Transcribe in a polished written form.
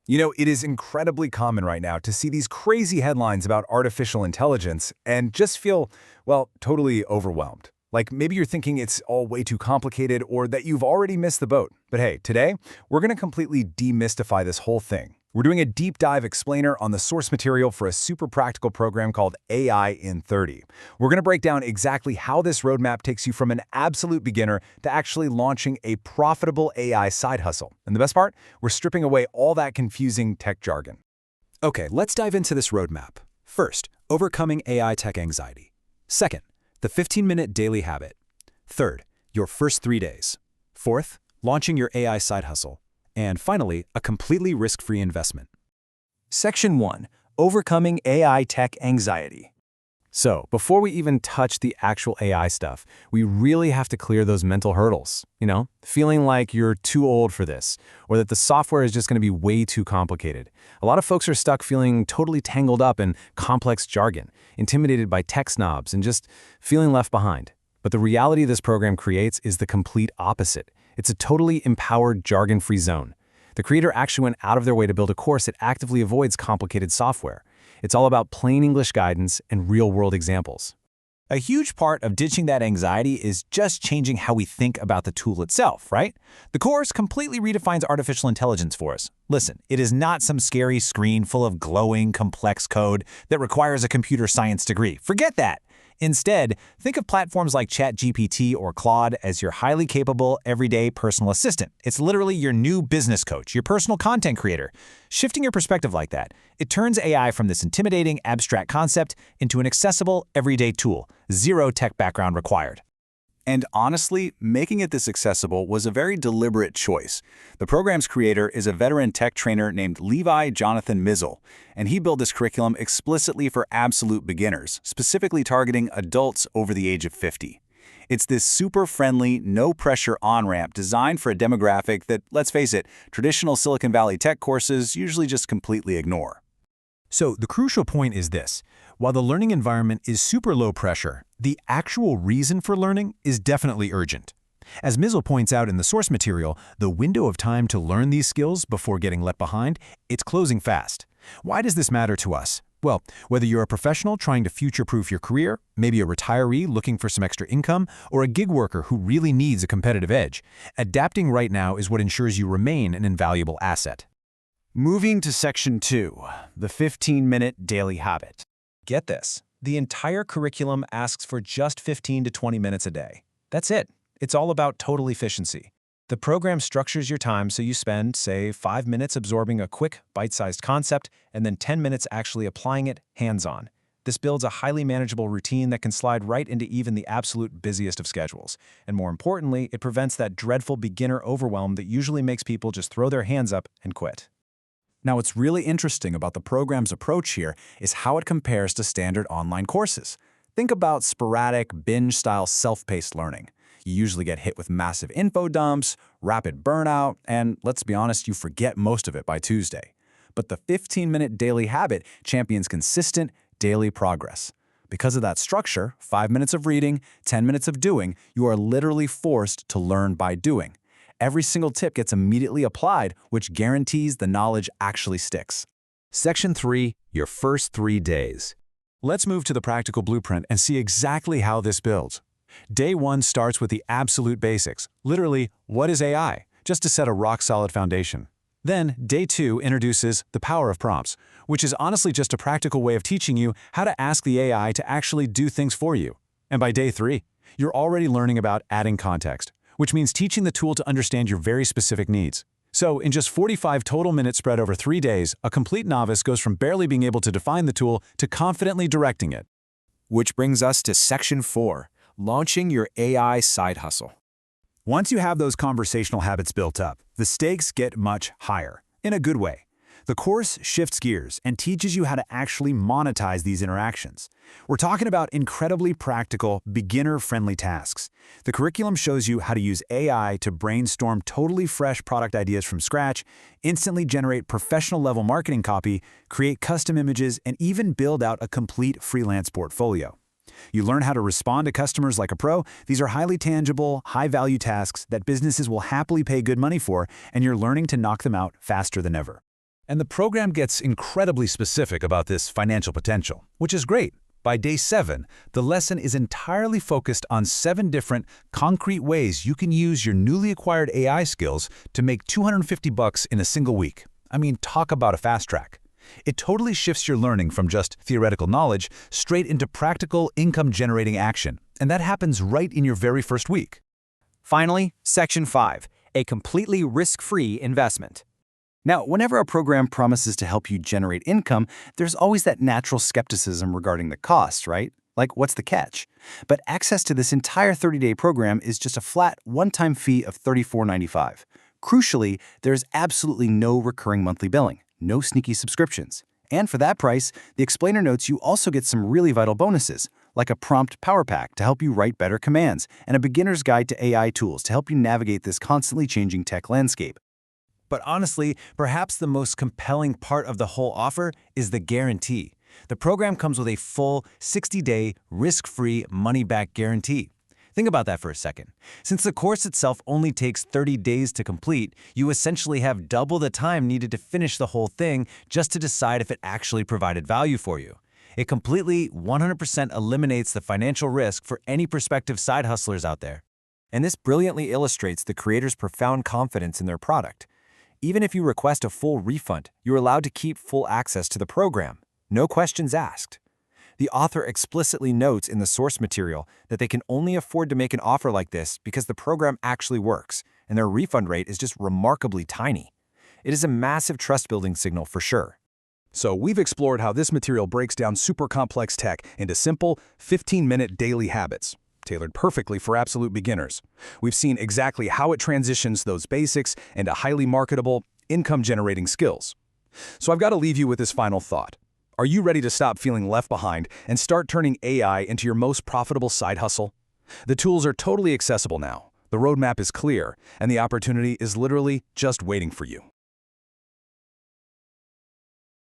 It is incredibly common right now to see these crazy headlines about artificial intelligence and just feel, well, totally overwhelmed. Like maybe you're thinking it's all way too complicated or that you've already missed the boat. But hey, today, we're going to completely demystify this whole thing. We're doing a deep dive explainer on the source material for a super practical program called AI in 30. We're going to break down exactly how this roadmap takes you from an absolute beginner to actually launching a profitable AI side hustle. And the best part? We're stripping away all that confusing tech jargon. Okay, let's dive into this roadmap. First, overcoming AI tech anxiety. Second, the 15-minute daily habit. Third, your first 3 days. Fourth, launching your AI side hustle. And finally, a completely risk-free investment. Section 1. Overcoming AI tech anxiety. So, before we even touch the actual AI stuff, we really have to clear those mental hurdles. Feeling like you're too old for this, or that the software is just going to be way too complicated. A lot of folks are stuck feeling totally tangled up in complex jargon, intimidated by tech snobs, and just feeling left behind. But the reality this program creates is the complete opposite. It's a totally empowered, jargon-free zone. The creator actually went out of their way to build a course that actively avoids complicated software. It's all about plain English guidance and real-world examples. A huge part of ditching that anxiety is just changing how we think about the tool itself, right? The course completely redefines artificial intelligence for us. Listen, it is not some scary screen full of glowing, complex code that requires a computer science degree. Forget that. Instead, think of platforms like ChatGPT or Claude as your highly capable, everyday personal assistant. It's literally your new business coach, your personal content creator. Shifting your perspective like that, it turns AI from this intimidating, abstract concept into an accessible, everyday tool. Zero tech background required. And honestly, making it this accessible was a very deliberate choice. The program's creator is a veteran tech trainer named Levi Jonathan Mizzle, and he built this curriculum explicitly for absolute beginners, specifically targeting adults over the age of 50. It's this super friendly, no-pressure on-ramp designed for a demographic that, let's face it, traditional Silicon Valley tech courses usually just completely ignore. So the crucial point is this. While the learning environment is super low pressure, the actual reason for learning is definitely urgent. As Mizzle points out in the source material, the window of time to learn these skills before getting left behind, it's closing fast. Why does this matter to us? Well, whether you're a professional trying to future-proof your career, maybe a retiree looking for some extra income, or a gig worker who really needs a competitive edge, adapting right now is what ensures you remain an invaluable asset. Moving to Section 2, the 15-minute daily habit. Get this. The entire curriculum asks for just 15 to 20 minutes a day. That's it. It's all about total efficiency. The program structures your time so you spend, say, 5 minutes absorbing a quick, bite-sized concept and then 10 minutes actually applying it hands-on. This builds a highly manageable routine that can slide right into even the absolute busiest of schedules. And more importantly, it prevents that dreadful beginner overwhelm that usually makes people just throw their hands up and quit. Now, what's really interesting about the program's approach here is how it compares to standard online courses. Think about sporadic, binge-style self-paced learning. You usually get hit with massive info dumps, rapid burnout, and let's be honest, you forget most of it by Tuesday. But the 15-minute daily habit champions consistent, daily progress. Because of that structure, 5 minutes of reading, 10 minutes of doing, you are literally forced to learn by doing. Every single tip gets immediately applied, which guarantees the knowledge actually sticks. Section 3, your first 3 days. Let's move to the practical blueprint and see exactly how this builds. Day 1 starts with the absolute basics. Literally, what is AI? Just to set a rock-solid foundation. Then, Day 2 introduces the power of prompts, which is honestly just a practical way of teaching you how to ask the AI to actually do things for you. And by Day 3, you're already learning about adding context, which means teaching the tool to understand your very specific needs. So, in just 45 total minutes spread over 3 days, a complete novice goes from barely being able to define the tool to confidently directing it. Which brings us to Section 4, launching your AI side hustle. Once you have those conversational habits built up, the stakes get much higher, in a good way. The course shifts gears and teaches you how to actually monetize these interactions. We're talking about incredibly practical, beginner-friendly tasks. The curriculum shows you how to use AI to brainstorm totally fresh product ideas from scratch, instantly generate professional-level marketing copy, create custom images, and even build out a complete freelance portfolio. You learn how to respond to customers like a pro. These are highly tangible, high-value tasks that businesses will happily pay good money for, and you're learning to knock them out faster than ever. And the program gets incredibly specific about this financial potential, which is great. By day 7, the lesson is entirely focused on 7 different, concrete ways you can use your newly acquired AI skills to make $250 in a single week. I mean, talk about a fast track. It totally shifts your learning from just theoretical knowledge straight into practical, income-generating action. And that happens right in your very first week. Finally, Section 5, a completely risk-free investment. Now, whenever a program promises to help you generate income, there's always that natural skepticism regarding the cost, right? Like, what's the catch? But access to this entire 30-day program is just a flat, one-time fee of $34.95. Crucially, there's absolutely no recurring monthly billing, no sneaky subscriptions. And for that price, the explainer notes you also get some really vital bonuses, like a prompt power pack to help you write better commands, and a beginner's guide to AI tools to help you navigate this constantly changing tech landscape. But honestly, perhaps the most compelling part of the whole offer is the guarantee. The program comes with a full 60-day, risk-free, money-back guarantee. Think about that for a second. Since the course itself only takes 30 days to complete, you essentially have double the time needed to finish the whole thing just to decide if it actually provided value for you. It completely, 100% eliminates the financial risk for any prospective side hustlers out there. And this brilliantly illustrates the creator's profound confidence in their product. Even if you request a full refund, you're allowed to keep full access to the program. No questions asked. The author explicitly notes in the source material that they can only afford to make an offer like this because the program actually works, and their refund rate is just remarkably tiny. It is a massive trust-building signal for sure. So we've explored how this material breaks down super complex tech into simple, 15-minute daily habits, tailored perfectly for absolute beginners. We've seen exactly how it transitions those basics into highly marketable, income-generating skills. So I've got to leave you with this final thought. Are you ready to stop feeling left behind and start turning AI into your most profitable side hustle? The tools are totally accessible now, the roadmap is clear, and the opportunity is literally just waiting for you.